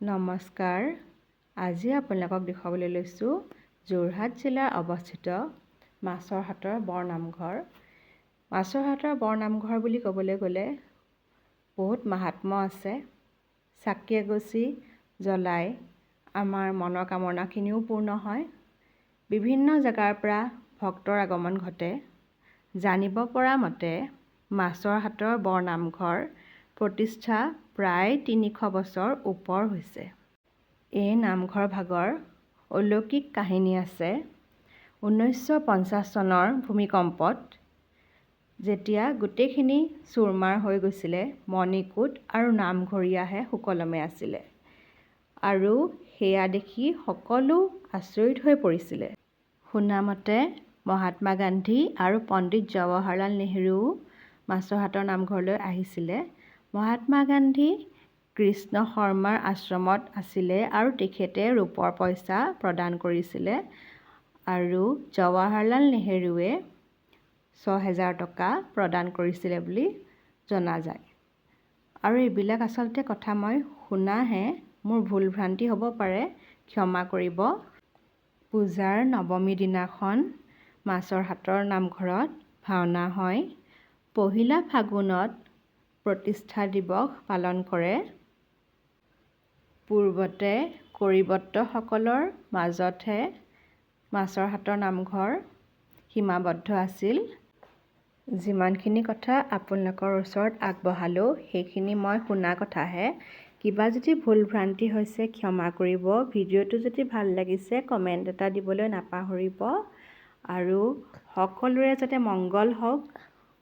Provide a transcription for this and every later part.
নমস্কাৰ। আজি আপোনালোকক দেখুৱাবলৈ লৈছোঁ যোৰহাট জিলাৰ অৱস্থিত মাছৰহাটৰ বৰনামঘৰ। মাছৰহাটৰ বৰনামঘৰ বুলি ক'বলৈ গ'লে বহুত মাহাত্ম্য আছে। চাকি এগছি জ্বলাই আমাৰ মনৰ কামনাখিনিও পূৰ্ণ হয়। বিভিন্ন জেগাৰ পৰা ভক্তৰ আগমন ঘটে। জানিব পৰা মতে মাছৰহাটৰ বৰনামঘৰ প্ৰতিষ্ঠা প্ৰায় ৩০০ বছৰ ওপৰ হৈছে। এই নামঘৰ ভাগৰ অলৌকিক কাহিনী আছে। ১৯৫০ চনৰ ভূমিকম্পত যেতিয়া গোটেইখিনি চুৰমাৰ হৈ গৈছিলে, মণিকূট আৰু নামঘৰীয়াহে সুকলমে আছিলে আৰু সেয়া দেখি সকলো আচৰিত হৈ পৰিছিলে। শুনামতে মহাত্মা গান্ধী আৰু পণ্ডিত জৱাহৰলাল নেহৰুও মাছৰহাটৰ নামঘৰলৈ আহিছিলে। মহাত্মা গান্ধী কৃষ্ণ শৰ্মাৰ আশ্ৰমত আছিলে আৰু তেখেতে ৰূপৰ পইচা প্ৰদান কৰিছিলে আৰু জৱাহৰলাল নেহৰুৱে ৬,০০০ টকা প্ৰদান কৰিছিলে বুলি জনা যায়। আৰু এইবিলাক আচলতে কথা মই শুনাহে, মোৰ ভুল ভ্ৰান্তি হ'ব পাৰে, ক্ষমা কৰিব। পূজাৰ নৱমী দিনাখন মাছৰহাটৰ নামঘৰত ভাওনা হয়। পহিলা ফাগুনত প্ৰতিষ্ঠা দিৱস পালন কৰে। পূৰ্বতে কৰিবৰ্তসকলৰ মাজতহে মাছৰহাটৰ নামঘৰ সীমাবদ্ধ আছিল। যিমানখিনি কথা আপোনালোকৰ ওচৰত আগবঢ়ালোঁ সেইখিনি মই শুনা কথাহে। কিবা যদি ভুল ভ্ৰান্তি হৈছে ক্ষমা কৰিব। ভিডিঅ'টো যদি ভাল লাগিছে কমেণ্ট এটা দিবলৈ নাপাহৰিব আৰু সকলোৰে যাতে মংগল হওক,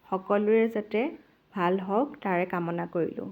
সকলোৰে যাতে ভাল হওক তাৰে কামনা কৰিলোঁ।